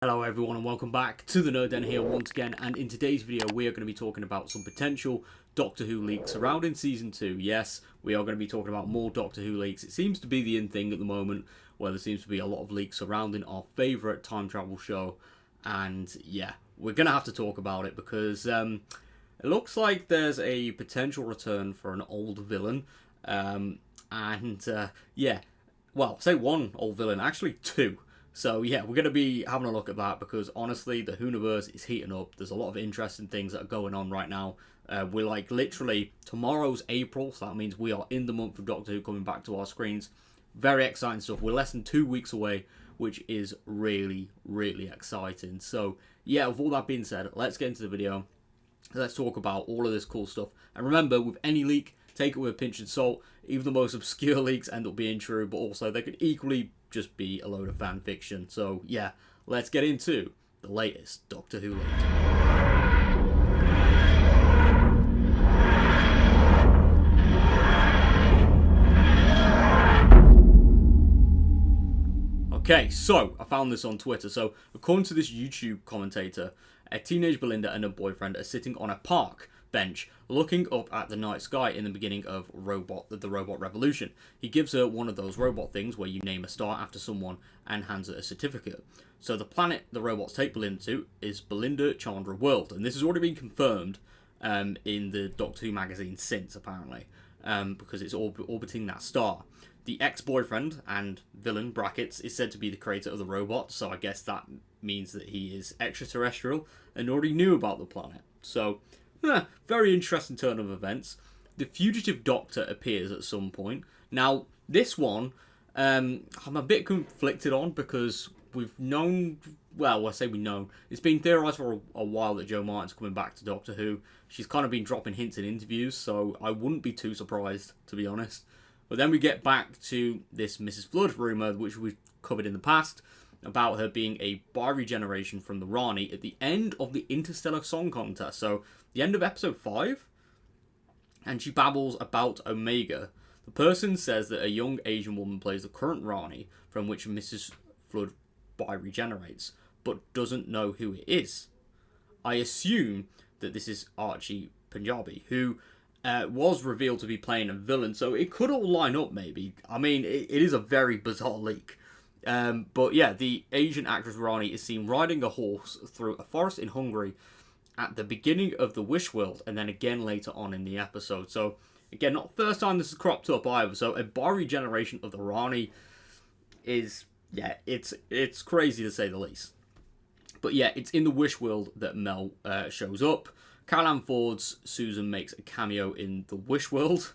Hello everyone and welcome back to the Nerd Den here once again, and in today's video we are going to be talking about some potential Doctor Who leaks surrounding Season 2. Yes, we are going to be talking about more Doctor Who leaks. It seems to be the in thing at the moment, where there seems to be a lot of leaks surrounding our favourite time travel show, and yeah, we're going to have to talk about it because it looks like there's a potential return for an old villain, yeah, well, say one old villain, actually two. So yeah, we're going to be having a look at that because honestly, the Whoniverse is heating up. There's a lot of interesting things that are going on right now. We're like literally, tomorrow's April, so that means we are in the month of Doctor Who coming back to our screens. Very exciting stuff. We're less than 2 weeks away, which is really, really exciting. So yeah, with all that being said, let's get into the video. Let's talk about all of this cool stuff. And remember, with any leak, take it with a pinch of salt. Even the most obscure leaks end up being true, but also they could equally just be a load of fan fiction. So yeah, let's get into the latest Doctor Who leak. Okay, so I found this on Twitter. So according to this YouTube commentator, a teenage Belinda and her boyfriend are sitting on a park bench looking up at the night sky in the beginning of the Robot Revolution. He gives her one of those robot things where you name a star after someone and hands her a certificate. So the planet the robots take Belinda to is Belinda Chandra World, and this has already been confirmed in the Doctor Who magazine since, apparently, because it's orbiting that star. The ex-boyfriend and villain, brackets, is said to be the creator of the robot, so I guess that means that he is extraterrestrial and already knew about the planet. So very interesting turn of events. The fugitive Doctor appears at some point. Now, this one, I'm a bit conflicted on because we've known, well, I say we know, it's been theorised for a while that Jo Martin's coming back to Doctor Who. She's kind of been dropping hints in interviews, so I wouldn't be too surprised, to be honest. But then we get back to this Mrs. Flood rumour, which we've covered in the past, about her being a Bi-Regeneration from the Rani at the end of the Interstellar Song Contest. So, the end of episode 5, and she babbles about Omega. The person says that a young Asian woman plays the current Rani, from which Mrs. Flood Bi-Regenerates, but doesn't know who it is. I assume that this is Archie Punjabi, who was revealed to be playing a villain, so it could all line up maybe. I mean, it is a very bizarre leak. But yeah, the Asian actress Rani is seen riding a horse through a forest in Hungary at the beginning of the Wish World, and then again later on in the episode. So again, not the first time this has cropped up either. So a Bi-Regeneration of the Rani is, yeah, it's crazy to say the least. But yeah, it's in the Wish World that Mel shows up. Caroline Ford's Susan makes a cameo in the Wish World,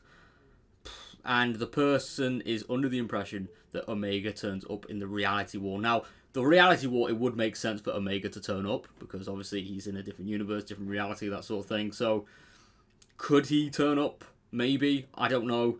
and the person is under the impression that Omega turns up in the Reality War. Now, the Reality War, it would make sense for Omega to turn up, because obviously he's in a different universe, different reality, that sort of thing. So, could he turn up? Maybe. I don't know.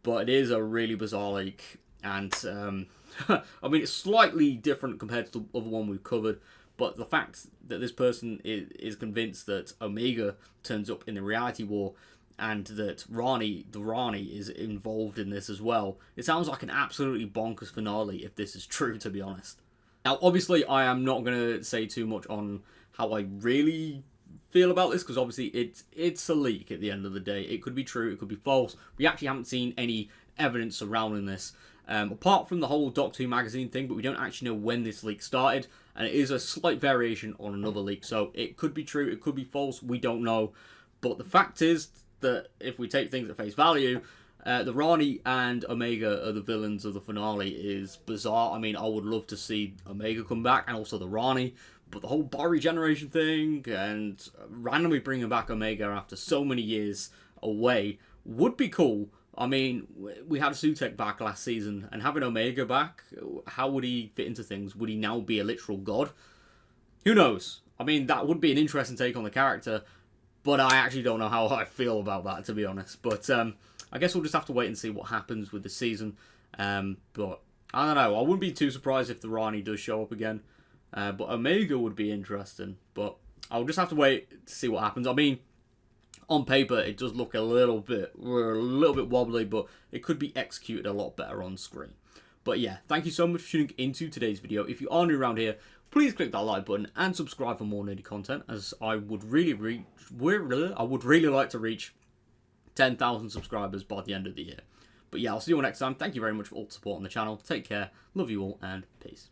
But it is a really bizarre leak. And, I mean, it's slightly different compared to the other one we've covered. But the fact that this person is convinced that Omega turns up in the Reality War, and that the Rani is involved in this as well, it sounds like an absolutely bonkers finale if this is true, to be honest. Now, obviously, I am not going to say too much on how I really feel about this, because obviously it's a leak at the end of the day. It could be true, it could be false. We actually haven't seen any evidence surrounding this, apart from the whole Doctor Who magazine thing, but we don't actually know when this leak started, and it is a slight variation on another leak, so it could be true, it could be false, we don't know. But the fact is that if we take things at face value, the Rani and Omega are the villains of the finale is bizarre. I mean, I would love to see Omega come back, and also the Rani, but the whole Bi-Regeneration thing, and randomly bringing back Omega after so many years away, would be cool. I mean, we had Sutek back last season, and having Omega back, how would he fit into things? Would he now be a literal god? Who knows? I mean, that would be an interesting take on the character, but I actually don't know how I feel about that, to be honest. But I guess we'll just have to wait and see what happens with the season. But I don't know. I wouldn't be too surprised if the Rani does show up again. But Omega would be interesting. But I'll just have to wait to see what happens. I mean, on paper, it does look a little bit wobbly, but it could be executed a lot better on screen. But yeah, thank you so much for tuning into today's video. If you are new around here, please click that like button and subscribe for more nerdy content, as I would really like to reach 10,000 subscribers by the end of the year. But yeah, I'll see you all next time. Thank you very much for all the support on the channel. Take care, love you all, and peace.